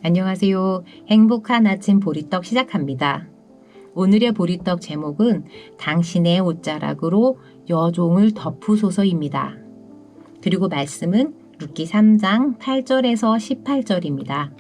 안녕하세요. 행복한 아침 보리떡 시작합니다. 오늘의 보리떡 제목은 당신의 옷자락으로 여종을 덮으소서입니다. 그리고 말씀은 룻기 3장 8절에서 18절입니다.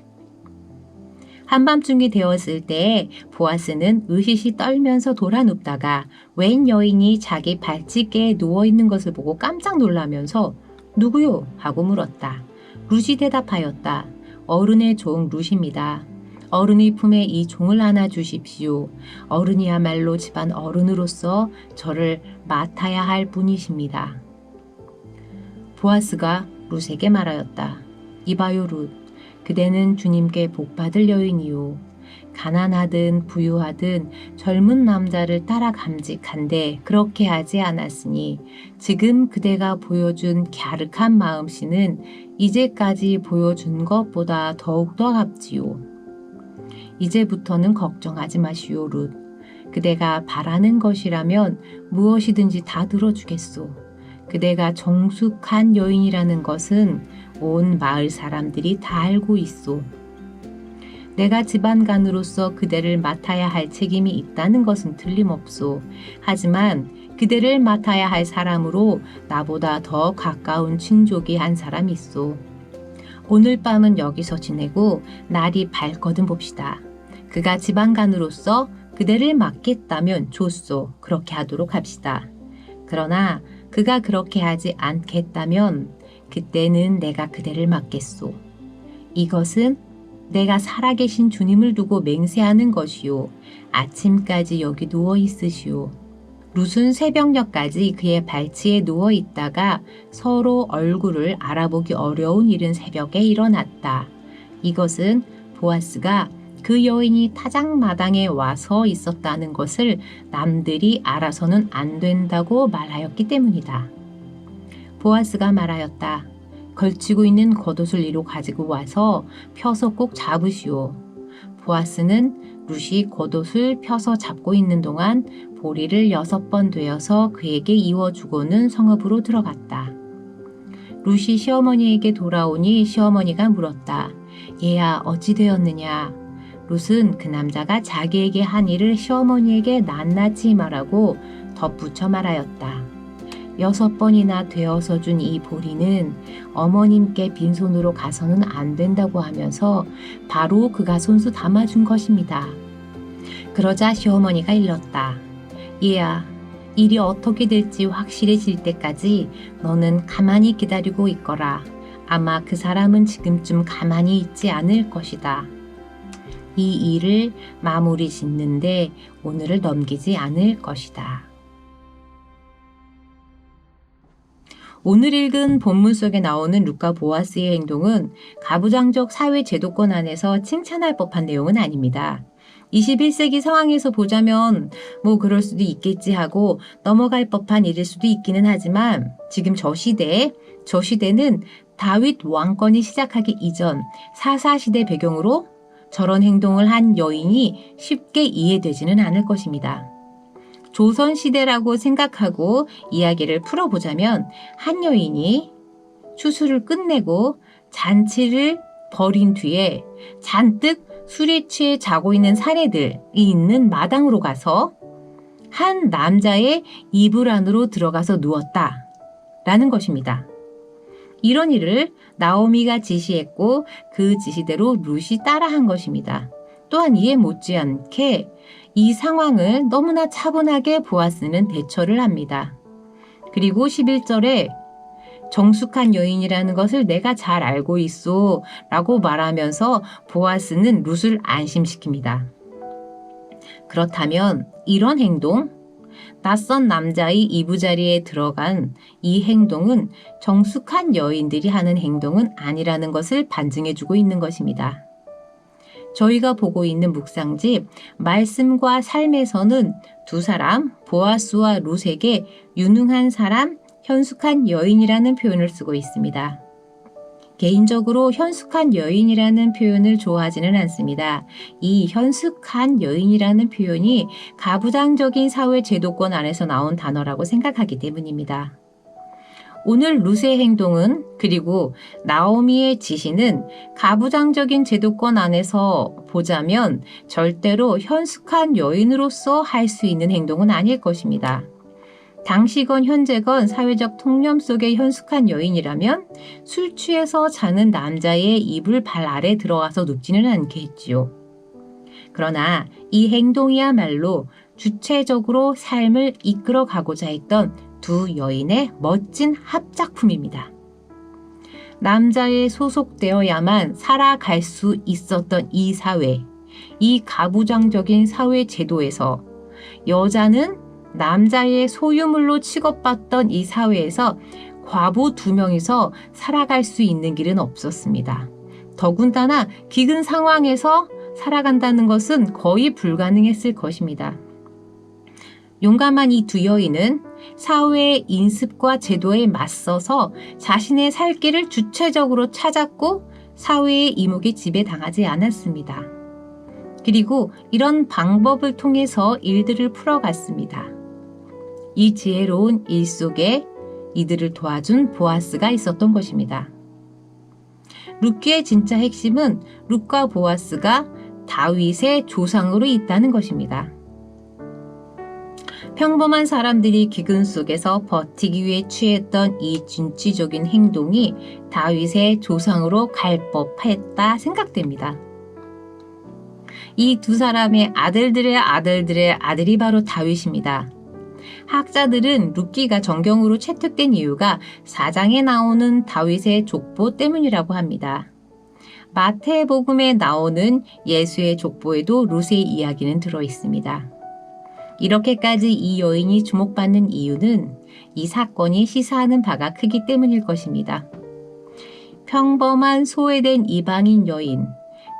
한밤중이 되었을 때에 보아스는 으시시 떨면서 돌아 눕다가 웬 여인이 자기 발치개에 누워있는 것을 보고 깜짝 놀라면서 누구요? 하고 물었다. 룻이 대답하였다. 어른의 종 룻입니다. 어른의 품에 이 종을 안아 주십시오. 어른이야말로 집안 어른으로서 저를 맡아야 할 분이십니다. 보아스가 룻에게 말하였다. 이봐요 룻, 그대는 주님께 복받을 여인이요. 가난하든 부유하든 젊은 남자를 따라 감직한데 그렇게 하지 않았으니 지금 그대가 보여준 갸륵한 마음씨는 이제까지 보여준 것보다 더욱더 값지요. 이제부터는 걱정하지 마시오 룻. 그대가 바라는 것이라면 무엇이든지 다 들어주겠소. 그대가 정숙한 여인이라는 것은 온 마을 사람들이 다 알고 있소. 내가 집안간으로서 그대를 맡아야 할 책임이 있다는 것은 틀림없소. 하지만 그대를 맡아야 할 사람으로 나보다 더 가까운 친족이 한 사람이 있소. 오늘 밤은 여기서 지내고 날이 밝거든 봅시다. 그가 집안간으로서 그대를 맡겠다면 좋소. 그렇게 하도록 합시다. 그러나 그가 그렇게 하지 않겠다면 그때는 내가 그대를 맡겠소. 이것은 내가 살아계신 주님을 두고 맹세하는 것이요. 아침까지 여기 누워 있으시오. 룻은 새벽녘까지 그의 발치에 누워 있다가 서로 얼굴을 알아보기 어려운 이른 새벽에 일어났다. 이것은 보아스가 그 여인이 타작마당에 와서 있었다는 것을 남들이 알아서는 안 된다고 말하였기 때문이다. 보아스가 말하였다. 걸치고 있는 겉옷을 이로 가지고 와서 펴서 꼭 잡으시오. 보아스는 룻이 겉옷을 펴서 잡고 있는 동안 보리를 6번 되어서 그에게 이어주고는 성읍으로 들어갔다. 룻이 시어머니에게 돌아오니 시어머니가 물었다. 얘야 어찌 되었느냐? 룻은 그 남자가 자기에게 한 일을 시어머니에게 낱낱이 말하고 덧붙여 말하였다. 6번이나 되어서 준 이 보리는 어머님께 빈손으로 가서는 안 된다고 하면서 바로 그가 손수 담아준 것입니다. 그러자 시어머니가 일렀다. 얘야, 일이 어떻게 될지 확실해질 때까지 너는 가만히 기다리고 있거라. 아마 그 사람은 지금쯤 가만히 있지 않을 것이다. 이 일을 마무리 짓는데 오늘을 넘기지 않을 것이다. 오늘 읽은 본문 속에 나오는 룻과 보아스의 행동은 가부장적 사회 제도권 안에서 칭찬할 법한 내용은 아닙니다. 21세기 상황에서 보자면 그럴 수도 있겠지 하고 넘어갈 법한 일일 수도 있기는 하지만 지금 저 시대는 다윗 왕권이 시작하기 이전 사사시대 배경으로 저런 행동을 한 여인이 쉽게 이해되지는 않을 것입니다. 조선시대라고 생각하고 이야기를 풀어보자면 한 여인이 추수를 끝내고 잔치를 벌인 뒤에 잔뜩 술에 취해 자고 있는 사내들이 있는 마당으로 가서 한 남자의 이불 안으로 들어가서 누웠다라는 것입니다. 이런 일을 나오미가 지시했고 그 지시대로 룻이 따라한 것입니다. 또한 이에 못지않게 이 상황을 너무나 차분하게 보아스는 대처를 합니다. 그리고 11절에 정숙한 여인이라는 것을 내가 잘 알고 있소 라고 말하면서 보아스는 룻을 안심시킵니다. 그렇다면 이런 행동, 낯선 남자의 이부자리에 들어간 이 행동은 정숙한 여인들이 하는 행동은 아니라는 것을 반증해주고 있는 것입니다. 저희가 보고 있는 묵상집 말씀과 삶에서는 두 사람 보아스와 룻에게 유능한 사람, 현숙한 여인이라는 표현을 쓰고 있습니다. 개인적으로 현숙한 여인이라는 표현을 좋아하지는 않습니다. 이 현숙한 여인이라는 표현이 가부장적인 사회 제도권 안에서 나온 단어라고 생각하기 때문입니다. 오늘 룻의 행동은 그리고 나오미의 지시는 가부장적인 제도권 안에서 보자면 절대로 현숙한 여인으로서 할 수 있는 행동은 아닐 것입니다. 당시건 현재건 사회적 통념 속의 현숙한 여인이라면 술 취해서 자는 남자의 이불 발 아래 들어와서 눕지는 않겠지요. 그러나 이 행동이야말로 주체적으로 삶을 이끌어가고자 했던 두 여인의 멋진 합작품입니다. 남자에 소속되어야만 살아갈 수 있었던 이 사회, 이 가부장적인 사회 제도에서 여자는 남자의 소유물로 취급받던 이 사회에서 과부 두 명이서 살아갈 수 있는 길은 없었습니다. 더군다나 기근 상황에서 살아간다는 것은 거의 불가능했을 것입니다. 용감한 이 두 여인은 사회의 인습과 제도에 맞서서 자신의 살 길을 주체적으로 찾았고 사회의 이목에 지배당하지 않았습니다. 그리고 이런 방법을 통해서 일들을 풀어갔습니다. 이 지혜로운 일 속에 이들을 도와준 보아스가 있었던 것입니다. 룻기의 진짜 핵심은 룻과 보아스가 다윗의 조상으로 있다는 것입니다. 평범한 사람들이 기근 속에서 버티기 위해 취했던 이 진취적인 행동이 다윗의 조상으로 갈 법했다 생각됩니다. 이 두 사람의 아들들의 아들이 바로 다윗입니다. 학자들은 룻기가 정경으로 채택된 이유가 4장에 나오는 다윗의 족보 때문이라고 합니다. 마태복음에 나오는 예수의 족보에도 룻의 이야기는 들어있습니다. 이렇게까지 이 여인이 주목받는 이유는 이 사건이 시사하는 바가 크기 때문일 것입니다. 평범한 소외된 이방인 여인,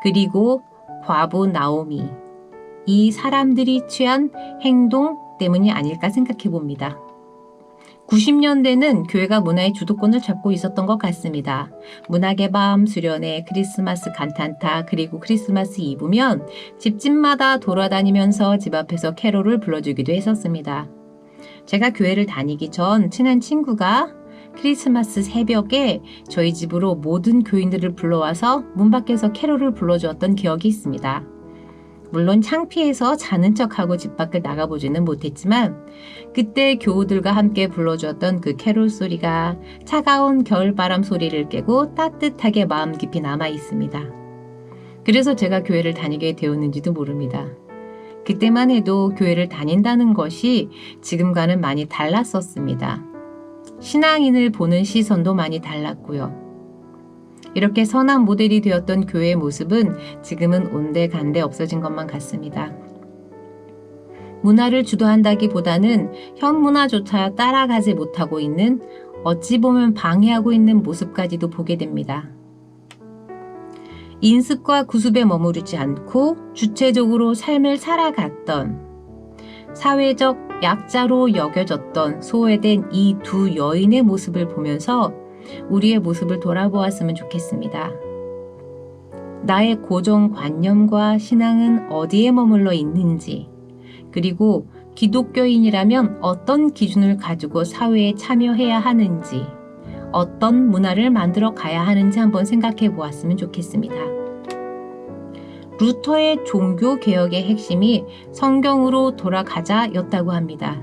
그리고 과부 나오미, 이 사람들이 취한 행동 때문이 아닐까 생각해 봅니다. 90년대는 교회가 문화의 주도권을 잡고 있었던 것 같습니다. 문학의 밤, 수련회, 크리스마스 간탄타, 그리고 크리스마스 이브면 집집마다 돌아다니면서 집 앞에서 캐롤을 불러주기도 했었습니다. 제가 교회를 다니기 전 친한 친구가 크리스마스 새벽에 저희 집으로 모든 교인들을 불러와서 문 밖에서 캐롤을 불러주었던 기억이 있습니다. 물론 창피해서 자는 척하고 집 밖을 나가보지는 못했지만 그때 교우들과 함께 불러주었던 그 캐롤 소리가 차가운 겨울바람 소리를 깨고 따뜻하게 마음 깊이 남아 있습니다. 그래서 제가 교회를 다니게 되었는지도 모릅니다. 그때만 해도 교회를 다닌다는 것이 지금과는 많이 달랐었습니다. 신앙인을 보는 시선도 많이 달랐고요. 이렇게 선한 모델이 되었던 교회의 모습은 지금은 온데간데 없어진 것만 같습니다. 문화를 주도한다기보다는 현 문화조차 따라가지 못하고 있는, 어찌 보면 방해하고 있는 모습까지도 보게 됩니다. 인습과 구습에 머무르지 않고 주체적으로 삶을 살아갔던, 사회적 약자로 여겨졌던 소외된 이 두 여인의 모습을 보면서 우리의 모습을 돌아보았으면 좋겠습니다. 나의 고정관념과 신앙은 어디에 머물러 있는지, 그리고 기독교인이라면 어떤 기준을 가지고 사회에 참여해야 하는지, 어떤 문화를 만들어 가야 하는지 한번 생각해 보았으면 좋겠습니다. 루터의 종교개혁의 핵심이 성경으로 돌아가자였다고 합니다.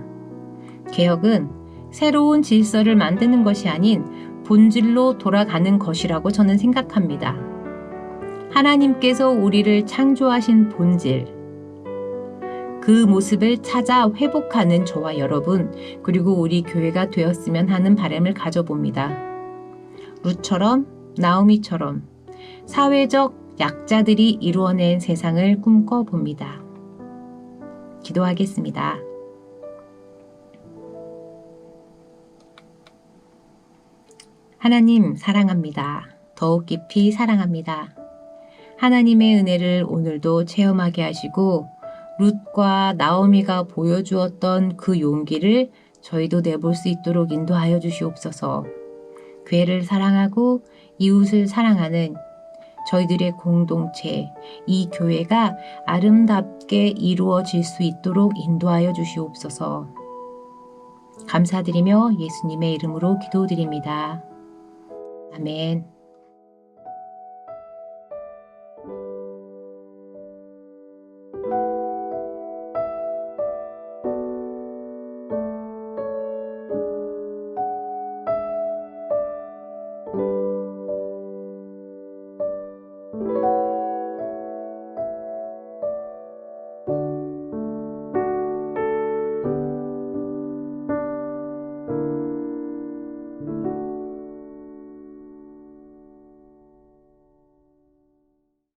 개혁은 새로운 질서를 만드는 것이 아닌 본질로 돌아가는 것이라고 저는 생각합니다. 하나님께서 우리를 창조하신 본질, 그 모습을 찾아 회복하는 저와 여러분, 그리고 우리 교회가 되었으면 하는 바람을 가져봅니다. 룻처럼, 나오미처럼 사회적 약자들이 이루어낸 세상을 꿈꿔봅니다. 기도하겠습니다. 하나님 사랑합니다. 더욱 깊이 사랑합니다. 하나님의 은혜를 오늘도 체험하게 하시고 룻과 나오미가 보여주었던 그 용기를 저희도 내볼 수 있도록 인도하여 주시옵소서. 교회를 사랑하고 이웃을 사랑하는 저희들의 공동체, 이 교회가 아름답게 이루어질 수 있도록 인도하여 주시옵소서. 감사드리며 예수님의 이름으로 기도드립니다. 아멘.